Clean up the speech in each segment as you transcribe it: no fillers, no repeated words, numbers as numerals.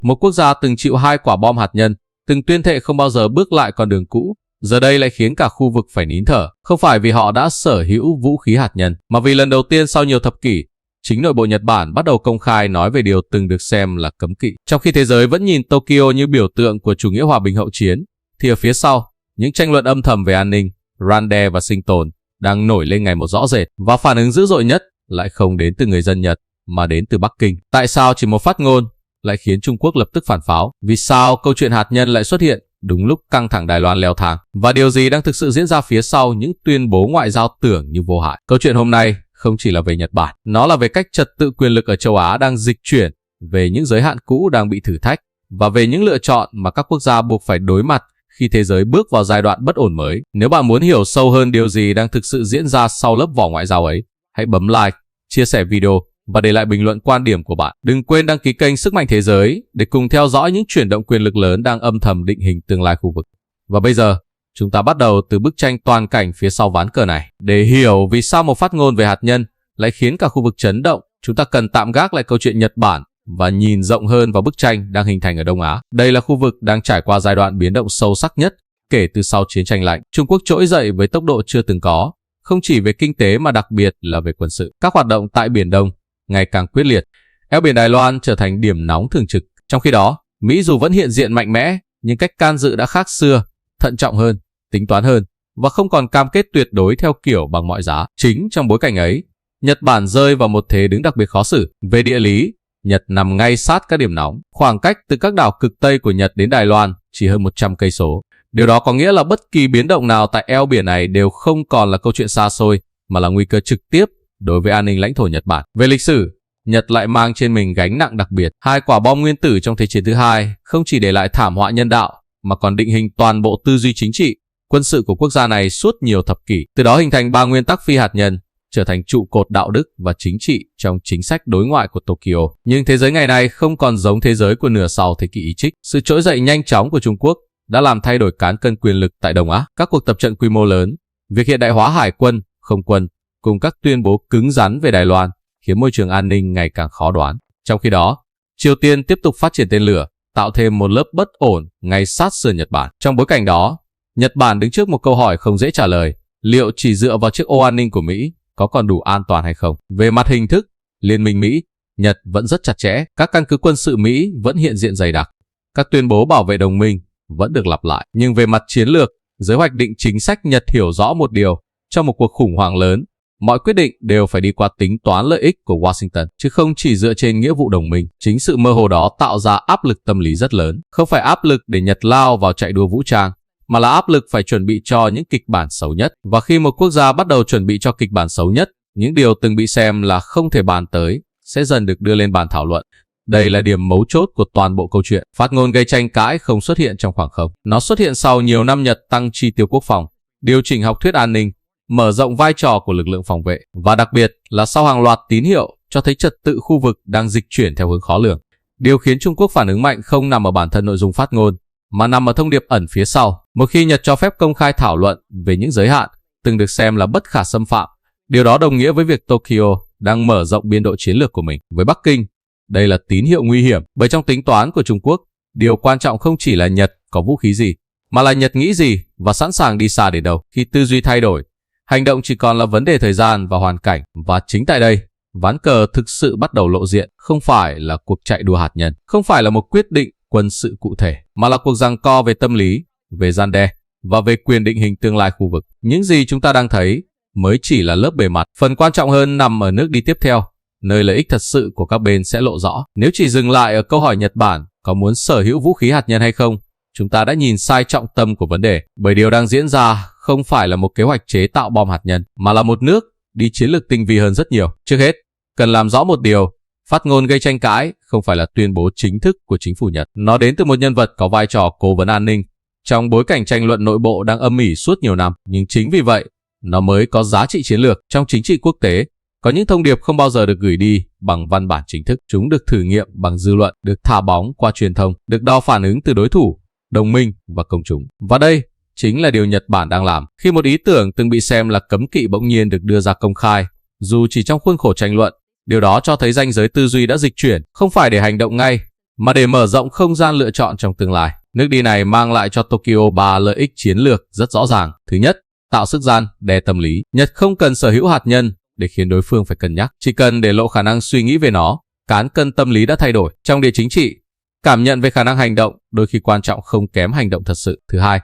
Một quốc gia từng chịu 2 quả bom hạt nhân, từng tuyên thệ không bao giờ bước lại con đường cũ, giờ đây lại khiến cả khu vực phải nín thở, không phải vì họ đã sở hữu vũ khí hạt nhân, mà vì lần đầu tiên sau nhiều thập kỷ, chính nội bộ Nhật Bản bắt đầu công khai nói về điều từng được xem là cấm kỵ. Trong khi thế giới vẫn nhìn Tokyo như biểu tượng của chủ nghĩa hòa bình hậu chiến, thì ở phía sau, những tranh luận âm thầm về an ninh, răn đe và sinh tồn đang nổi lên ngày một rõ rệt, và phản ứng dữ dội nhất lại không đến từ người dân Nhật mà đến từ Bắc Kinh. Tại sao chỉ một phát ngôn lại khiến Trung Quốc lập tức phản pháo? Vì sao câu chuyện hạt nhân lại xuất hiện đúng lúc căng thẳng Đài Loan leo thang? Và điều gì đang thực sự diễn ra phía sau những tuyên bố ngoại giao tưởng như vô hại? Câu chuyện hôm nay không chỉ là về Nhật Bản, nó là về cách trật tự quyền lực ở châu Á đang dịch chuyển, về những giới hạn cũ đang bị thử thách, và về những lựa chọn mà các quốc gia buộc phải đối mặt khi thế giới bước vào giai đoạn bất ổn mới. Nếu bạn muốn hiểu sâu hơn điều gì đang thực sự diễn ra sau lớp vỏ ngoại giao ấy, hãy bấm like, chia sẻ video và để lại bình luận quan điểm của bạn. Đừng quên đăng ký kênh Sức mạnh Thế giới để cùng theo dõi những chuyển động quyền lực lớn đang âm thầm định hình tương lai khu vực. Và bây giờ, chúng ta bắt đầu từ bức tranh toàn cảnh phía sau ván cờ này. Để hiểu vì sao một phát ngôn về hạt nhân lại khiến cả khu vực chấn động, chúng ta cần tạm gác lại câu chuyện Nhật Bản và nhìn rộng hơn vào bức tranh đang hình thành ở Đông Á. Đây là khu vực đang trải qua giai đoạn biến động sâu sắc nhất kể từ sau chiến tranh lạnh. Trung Quốc trỗi dậy với tốc độ chưa từng có, không chỉ về kinh tế mà đặc biệt là về quân sự. Các hoạt động tại Biển Đông ngày càng quyết liệt. Eo biển Đài Loan trở thành điểm nóng thường trực. Trong khi đó, Mỹ dù vẫn hiện diện mạnh mẽ, nhưng cách can dự đã khác xưa, thận trọng hơn, tính toán hơn, và không còn cam kết tuyệt đối theo kiểu bằng mọi giá. Chính trong bối cảnh ấy, Nhật Bản rơi vào một thế đứng đặc biệt khó xử. Về địa lý, Nhật nằm ngay sát các điểm nóng. Khoảng cách từ các đảo cực Tây của Nhật đến Đài Loan chỉ hơn 100 cây số. Điều đó có nghĩa là bất kỳ biến động nào tại eo biển này đều không còn là câu chuyện xa xôi, mà là nguy cơ trực tiếp đối với an ninh lãnh thổ Nhật Bản. Về lịch sử, Nhật lại mang trên mình gánh nặng đặc biệt. 2 quả bom nguyên tử trong Thế chiến thứ hai không chỉ để lại thảm họa nhân đạo, mà còn định hình toàn bộ tư duy chính trị, quân sự của quốc gia này suốt nhiều thập kỷ. Từ đó hình thành 3 nguyên tắc phi hạt nhân, trở thành trụ cột đạo đức và chính trị trong chính sách đối ngoại của Tokyo. Nhưng thế giới ngày nay không còn giống thế giới của nửa sau thế kỷ Ý Trích. Sự trỗi dậy nhanh chóng của Trung Quốc đã làm thay đổi cán cân quyền lực tại Đông Á. Các cuộc tập trận quy mô lớn, việc hiện đại hóa hải quân, không quân, cùng các tuyên bố cứng rắn về Đài Loan khiến môi trường an ninh ngày càng khó đoán. Trong khi đó, Triều Tiên tiếp tục phát triển tên lửa, tạo thêm một lớp bất ổn ngay sát sườn Nhật Bản. Trong bối cảnh đó, Nhật Bản đứng trước một câu hỏi không dễ trả lời: liệu chỉ dựa vào chiếc ô an ninh của Mỹ có còn đủ an toàn hay không? Về mặt hình thức, Liên minh Mỹ, Nhật vẫn rất chặt chẽ, các căn cứ quân sự Mỹ vẫn hiện diện dày đặc, các tuyên bố bảo vệ đồng minh vẫn được lặp lại. Nhưng về mặt chiến lược, giới hoạch định chính sách Nhật hiểu rõ một điều: trong một cuộc khủng hoảng lớn, mọi quyết định đều phải đi qua tính toán lợi ích của Washington, chứ không chỉ dựa trên nghĩa vụ đồng minh. Chính sự mơ hồ đó tạo ra áp lực tâm lý rất lớn. Không phải áp lực để Nhật lao vào chạy đua vũ trang, mà là áp lực phải chuẩn bị cho những kịch bản xấu nhất. Và khi một quốc gia bắt đầu chuẩn bị cho kịch bản xấu nhất, những điều từng bị xem là không thể bàn tới sẽ dần được đưa lên bàn thảo luận. Đây là điểm mấu chốt của toàn bộ câu chuyện. Phát ngôn gây tranh cãi không xuất hiện trong khoảng không. Nó xuất hiện sau nhiều năm Nhật tăng chi tiêu quốc phòng, điều chỉnh học thuyết an ninh, mở rộng vai trò của lực lượng phòng vệ, và đặc biệt là sau hàng loạt tín hiệu cho thấy trật tự khu vực đang dịch chuyển theo hướng khó lường. Điều khiến Trung Quốc phản ứng mạnh không nằm ở bản thân nội dung phát ngôn, mà nằm ở thông điệp ẩn phía sau. Một khi Nhật cho phép công khai thảo luận về những giới hạn từng được xem là bất khả xâm phạm, điều đó đồng nghĩa với việc Tokyo đang mở rộng biên độ chiến lược của mình. Với Bắc Kinh, đây là tín hiệu nguy hiểm, bởi trong tính toán của Trung Quốc, điều quan trọng không chỉ là Nhật có vũ khí gì, mà là Nhật nghĩ gì và sẵn sàng đi xa đến đâu. Khi tư duy thay đổi, hành động chỉ còn là vấn đề thời gian và hoàn cảnh. Và chính tại đây, ván cờ thực sự bắt đầu lộ diện. Không phải là cuộc chạy đua hạt nhân, không phải là một quyết định quân sự cụ thể, mà là cuộc giằng co về tâm lý, về răn đe và về quyền định hình tương lai khu vực. Những gì chúng ta đang thấy mới chỉ là lớp bề mặt. Phần quan trọng hơn nằm ở nước đi tiếp theo, nơi lợi ích thật sự của các bên sẽ lộ rõ. Nếu chỉ dừng lại ở câu hỏi Nhật Bản có muốn sở hữu vũ khí hạt nhân hay không, chúng ta đã nhìn sai trọng tâm của vấn đề. Bởi điều đang diễn ra không phải là một kế hoạch chế tạo bom hạt nhân, mà là một nước đi chiến lược tinh vi hơn rất nhiều. Trước hết, cần làm rõ một điều: phát ngôn gây tranh cãi không phải là tuyên bố chính thức của chính phủ Nhật. Nó đến từ một nhân vật có vai trò cố vấn an ninh trong bối cảnh tranh luận nội bộ đang âm ỉ suốt nhiều năm. Nhưng chính vì vậy, nó mới có giá trị chiến lược. Trong chính trị quốc tế, có những thông điệp không bao giờ được gửi đi bằng văn bản chính thức. Chúng được thử nghiệm bằng dư luận, được thả bóng qua truyền thông, được đo phản ứng từ đối thủ, đồng minh và công chúng. Và đây chính là điều Nhật Bản đang làm. Khi một ý tưởng từng bị xem là cấm kỵ bỗng nhiên được đưa ra công khai, dù chỉ trong khuôn khổ tranh luận, điều đó cho thấy ranh giới tư duy đã dịch chuyển, không phải để hành động ngay, mà để mở rộng không gian lựa chọn trong tương lai. Nước đi này mang lại cho Tokyo 3 lợi ích chiến lược rất rõ ràng. Thứ nhất, tạo sức gian đe tâm lý. Nhật không cần sở hữu hạt nhân để khiến đối phương phải cân nhắc, chỉ cần để lộ khả năng suy nghĩ về nó. Cán cân tâm lý đã thay đổi. Trong địa chính trị, cảm nhận về khả năng hành động đôi khi quan trọng không kém hành động thật sự. Thứ hai,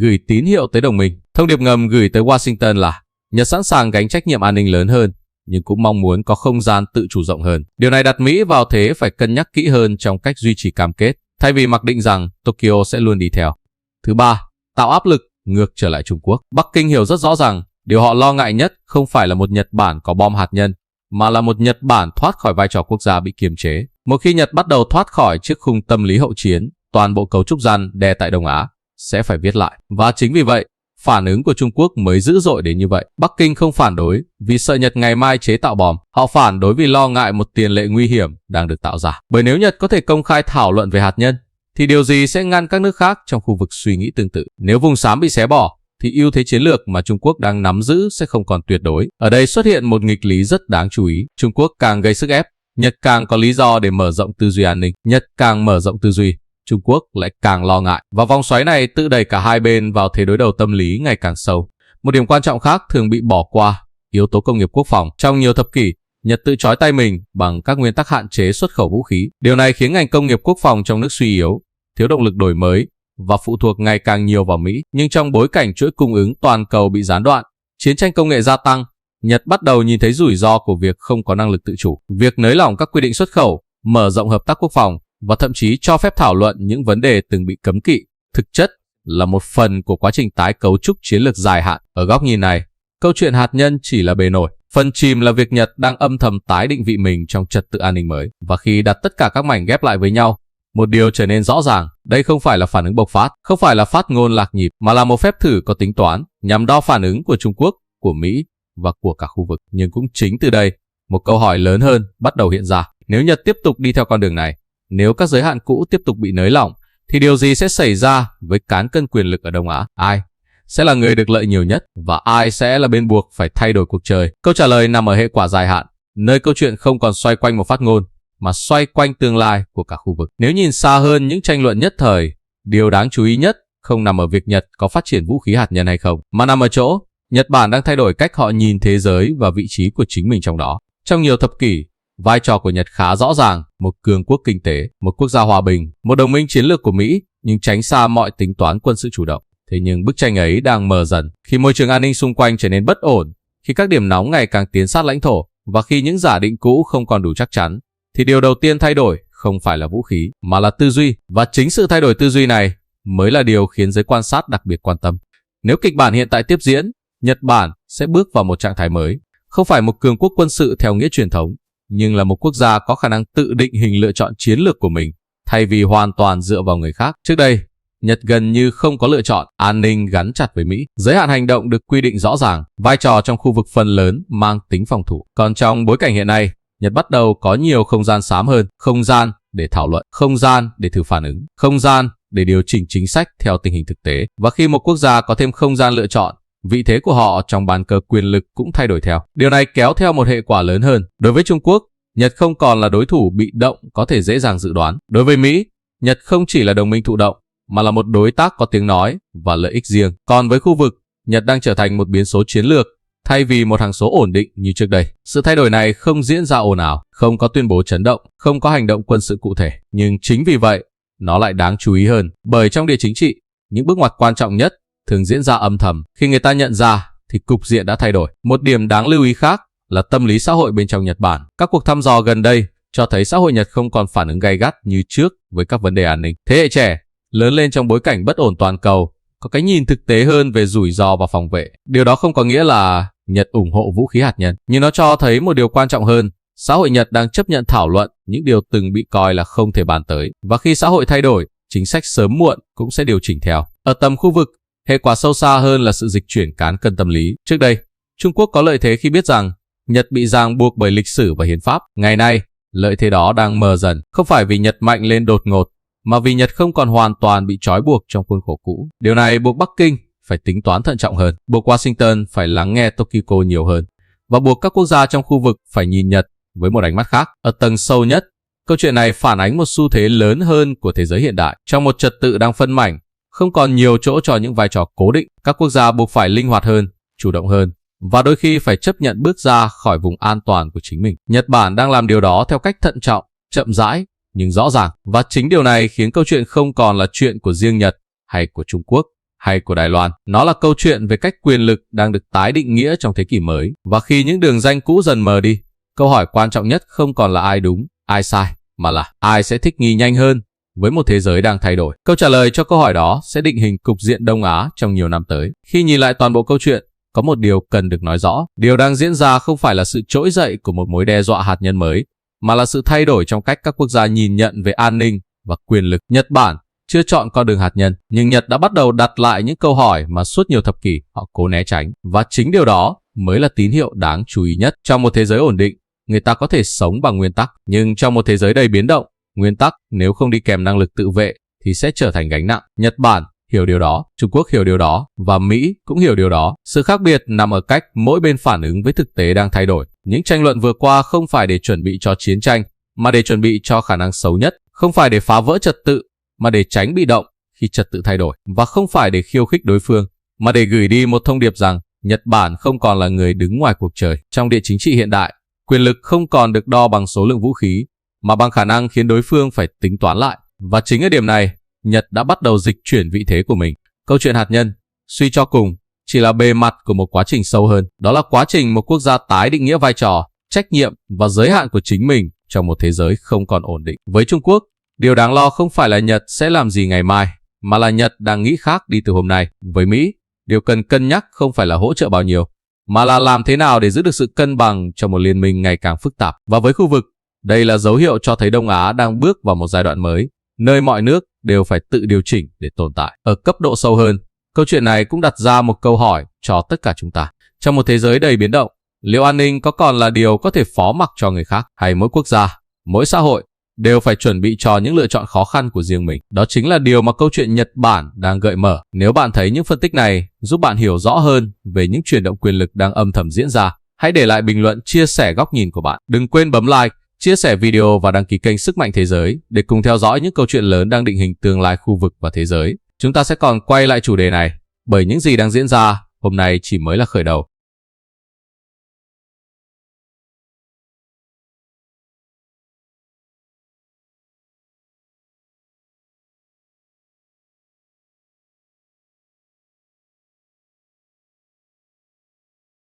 gửi tín hiệu tới đồng minh. Thông điệp ngầm gửi tới Washington là Nhật sẵn sàng gánh trách nhiệm an ninh lớn hơn, nhưng cũng mong muốn có không gian tự chủ rộng hơn. Điều này đặt Mỹ vào thế phải cân nhắc kỹ hơn trong cách duy trì cam kết, thay vì mặc định rằng Tokyo sẽ luôn đi theo. Thứ ba, tạo áp lực ngược trở lại Trung Quốc. Bắc Kinh hiểu rất rõ rằng điều họ lo ngại nhất không phải là một Nhật Bản có bom hạt nhân, mà là một Nhật Bản thoát khỏi vai trò quốc gia bị kiềm chế. Một khi Nhật bắt đầu thoát khỏi chiếc khung tâm lý hậu chiến, toàn bộ cấu trúc gian đe tại Đông Á sẽ phải viết lại. Và chính vì vậy, phản ứng của Trung Quốc mới dữ dội đến như vậy. Bắc Kinh không phản đối vì sợ Nhật ngày mai chế tạo bom. Họ phản đối vì lo ngại một tiền lệ nguy hiểm đang được tạo ra. Bởi nếu Nhật có thể công khai thảo luận về hạt nhân, thì điều gì sẽ ngăn các nước khác trong khu vực suy nghĩ tương tự? Nếu vùng xám bị xé bỏ, thì ưu thế chiến lược mà Trung Quốc đang nắm giữ sẽ không còn tuyệt đối. Ở đây xuất hiện một nghịch lý rất đáng chú ý. Trung Quốc càng gây sức ép, Nhật càng có lý do để mở rộng tư duy an ninh. Nhật càng mở rộng tư duy, Trung Quốc lại càng lo ngại. Và vòng xoáy này tự đẩy cả hai bên vào thế đối đầu tâm lý ngày càng sâu. Một điểm quan trọng khác thường bị bỏ qua, yếu tố công nghiệp quốc phòng. Trong nhiều thập kỷ, Nhật tự trói tay mình bằng các nguyên tắc hạn chế xuất khẩu vũ khí. Điều này khiến ngành công nghiệp quốc phòng trong nước suy yếu, thiếu động lực đổi mới và phụ thuộc ngày càng nhiều vào Mỹ. Nhưng trong bối cảnh chuỗi cung ứng toàn cầu bị gián đoạn, chiến tranh công nghệ gia tăng, Nhật bắt đầu nhìn thấy rủi ro của việc không có năng lực tự chủ. Việc nới lỏng các quy định xuất khẩu, mở rộng hợp tác quốc phòng và thậm chí cho phép thảo luận những vấn đề từng bị cấm kỵ, thực chất là một phần của quá trình tái cấu trúc chiến lược dài hạn. Ở góc nhìn này, câu chuyện hạt nhân chỉ là bề nổi. Phần chìm là việc Nhật đang âm thầm tái định vị mình trong trật tự an ninh mới. Và khi đặt tất cả các mảnh ghép lại với nhau, một điều trở nên rõ ràng, đây không phải là phản ứng bộc phát, không phải là phát ngôn lạc nhịp, mà là một phép thử có tính toán nhằm đo phản ứng của Trung Quốc, của Mỹ và của cả khu vực. Nhưng cũng chính từ đây, một câu hỏi lớn hơn bắt đầu hiện ra. Nếu Nhật tiếp tục đi theo con đường này, nếu các giới hạn cũ tiếp tục bị nới lỏng, thì điều gì sẽ xảy ra với cán cân quyền lực ở Đông Á? Ai sẽ là người được lợi nhiều nhất và ai sẽ là bên buộc phải thay đổi cuộc chơi? Câu trả lời nằm ở hệ quả dài hạn, nơi câu chuyện không còn xoay quanh một phát ngôn, mà xoay quanh tương lai của cả khu vực. Nếu nhìn xa hơn những tranh luận nhất thời, điều đáng chú ý nhất không nằm ở việc Nhật có phát triển vũ khí hạt nhân hay không, mà nằm ở chỗ Nhật Bản đang thay đổi cách họ nhìn thế giới và vị trí của chính mình trong đó. Trong nhiều thập kỷ, vai trò của Nhật khá rõ ràng, một cường quốc kinh tế, một quốc gia hòa bình, một đồng minh chiến lược của Mỹ, nhưng tránh xa mọi tính toán quân sự chủ động. Thế nhưng bức tranh ấy đang mờ dần khi môi trường an ninh xung quanh trở nên bất ổn, khi các điểm nóng ngày càng tiến sát lãnh thổ và khi những giả định cũ không còn đủ chắc chắn, thì điều đầu tiên thay đổi không phải là vũ khí mà là tư duy, và chính sự thay đổi tư duy này mới là điều khiến giới quan sát đặc biệt quan tâm. Nếu kịch bản hiện tại tiếp diễn, Nhật Bản sẽ bước vào một trạng thái mới, không phải một cường quốc quân sự theo nghĩa truyền thống, nhưng là một quốc gia có khả năng tự định hình lựa chọn chiến lược của mình thay vì hoàn toàn dựa vào người khác. Trước đây, Nhật gần như không có lựa chọn, an ninh gắn chặt với Mỹ, giới hạn hành động được quy định rõ ràng, vai trò trong khu vực phần lớn mang tính phòng thủ. Còn trong bối cảnh hiện nay, Nhật bắt đầu có nhiều không gian xám hơn, không gian để thảo luận, không gian để thử phản ứng, không gian để điều chỉnh chính sách theo tình hình thực tế. Và khi một quốc gia có thêm không gian lựa chọn, vị thế của họ trong bàn cờ quyền lực cũng thay đổi theo. Điều này kéo theo một hệ quả lớn hơn. Đối với Trung Quốc, Nhật không còn là đối thủ bị động có thể dễ dàng dự đoán. Đối với Mỹ, Nhật không chỉ là đồng minh thụ động, mà là một đối tác có tiếng nói và lợi ích riêng. Còn với khu vực, Nhật đang trở thành một biến số chiến lược thay vì một hằng số ổn định như trước đây. Sự thay đổi này không diễn ra ồn ào, không có tuyên bố chấn động, không có hành động quân sự cụ thể. Nhưng chính vì vậy, nó lại đáng chú ý hơn. Bởi trong địa chính trị, những bước ngoặt quan trọng nhất thường diễn ra âm thầm. Khi người ta nhận ra thì cục diện đã thay đổi. Một điểm đáng lưu ý khác là tâm lý xã hội bên trong Nhật Bản. Các cuộc thăm dò gần đây cho thấy xã hội Nhật không còn phản ứng gay gắt như trước với các vấn đề an ninh. Thế hệ trẻ lớn lên trong bối cảnh bất ổn toàn cầu có cái nhìn thực tế hơn về rủi ro và phòng vệ. Điều đó không có nghĩa là Nhật ủng hộ vũ khí hạt nhân, nhưng nó cho thấy một điều quan trọng hơn. Xã hội Nhật đang chấp nhận thảo luận những điều từng bị coi là không thể bàn tới. Và khi xã hội thay đổi, chính sách sớm muộn cũng sẽ điều chỉnh theo. Ở tầm khu vực, hệ quả sâu xa hơn là sự dịch chuyển cán cân tâm lý. Trước đây, Trung Quốc có lợi thế khi biết rằng Nhật bị ràng buộc bởi lịch sử và hiến pháp. Ngày nay, lợi thế đó đang mờ dần, không phải vì Nhật mạnh lên đột ngột, mà vì Nhật không còn hoàn toàn bị trói buộc trong khuôn khổ cũ. Điều này buộc Bắc Kinh phải tính toán thận trọng hơn, buộc Washington phải lắng nghe Tokyo nhiều hơn, và buộc các quốc gia trong khu vực phải nhìn Nhật với một ánh mắt khác. Ở tầng sâu nhất, Câu chuyện này phản ánh một xu thế lớn hơn của thế giới hiện đại. Trong một trật tự đang phân mảnh, không còn nhiều chỗ cho những vai trò cố định, các quốc gia buộc phải linh hoạt hơn, chủ động hơn, và đôi khi phải chấp nhận bước ra khỏi vùng an toàn của chính mình. Nhật Bản đang làm điều đó theo cách thận trọng, chậm rãi, nhưng rõ ràng. Và chính điều này khiến câu chuyện không còn là chuyện của riêng Nhật, hay của Trung Quốc, hay của Đài Loan. Nó là câu chuyện về cách quyền lực đang được tái định nghĩa trong thế kỷ mới. Và khi những đường ranh cũ dần mờ đi, câu hỏi quan trọng nhất không còn là ai đúng, ai sai, mà là ai sẽ thích nghi nhanh hơn với một thế giới đang thay đổi. Câu trả lời cho câu hỏi đó sẽ định hình cục diện Đông Á trong nhiều năm tới. Khi nhìn lại toàn bộ câu chuyện, có một điều cần được nói rõ. Điều đang diễn ra không phải là sự trỗi dậy của một mối đe dọa hạt nhân mới, mà là sự thay đổi trong cách các quốc gia nhìn nhận về an ninh và quyền lực. Nhật Bản chưa chọn con đường hạt nhân, nhưng Nhật đã bắt đầu đặt lại những câu hỏi mà suốt nhiều thập kỷ họ cố né tránh. Và chính điều đó mới là tín hiệu đáng chú ý nhất. Trong một thế giới ổn định, người ta có thể sống bằng nguyên tắc, nhưng trong một thế giới đầy biến động, nguyên tắc nếu không đi kèm năng lực tự vệ thì sẽ trở thành gánh nặng. Nhật Bản hiểu điều đó, Trung Quốc hiểu điều đó, và Mỹ cũng hiểu điều đó. Sự khác biệt nằm ở cách mỗi bên phản ứng với thực tế đang thay đổi. Những tranh luận vừa qua không phải để chuẩn bị cho chiến tranh, mà để chuẩn bị cho khả năng xấu nhất, không phải để phá vỡ trật tự, mà để tránh bị động khi trật tự thay đổi, và không phải để khiêu khích đối phương, mà để gửi đi một thông điệp rằng Nhật Bản không còn là người đứng ngoài cuộc chơi. Trong địa chính trị hiện đại, quyền lực không còn được đo bằng số lượng vũ khí, mà bằng khả năng khiến đối phương phải tính toán lại. Và chính ở điểm này, Nhật đã bắt đầu dịch chuyển vị thế của mình. Câu chuyện hạt nhân, suy cho cùng, chỉ là bề mặt của một quá trình sâu hơn. Đó là quá trình một quốc gia tái định nghĩa vai trò, trách nhiệm và giới hạn của chính mình trong một thế giới không còn ổn định. Với Trung Quốc, điều đáng lo không phải là Nhật sẽ làm gì ngày mai, mà là Nhật đang nghĩ khác đi từ hôm nay. Với Mỹ, điều cần cân nhắc không phải là hỗ trợ bao nhiêu, mà là làm thế nào để giữ được sự cân bằng trong một liên minh ngày càng phức tạp. Và với khu vực, đây là dấu hiệu cho thấy Đông Á đang bước vào một giai đoạn mới, nơi mọi nước đều phải tự điều chỉnh để tồn tại. Ở cấp độ sâu hơn, câu chuyện này cũng đặt ra một câu hỏi cho tất cả chúng ta. Trong một thế giới đầy biến động, liệu an ninh có còn là điều có thể phó mặc cho người khác, hay mỗi quốc gia, mỗi xã hội đều phải chuẩn bị cho những lựa chọn khó khăn của riêng mình? Đó chính là điều mà câu chuyện Nhật Bản đang gợi mở. Nếu bạn thấy những phân tích này giúp bạn hiểu rõ hơn về những chuyển động quyền lực đang âm thầm diễn ra, hãy để lại bình luận chia sẻ góc nhìn của bạn. Đừng quên bấm like, chia sẻ video và đăng ký kênh Sức Mạnh Thế Giới để cùng theo dõi những câu chuyện lớn đang định hình tương lai khu vực và thế giới. Chúng ta sẽ còn quay lại chủ đề này, bởi những gì đang diễn ra hôm nay chỉ mới là khởi đầu.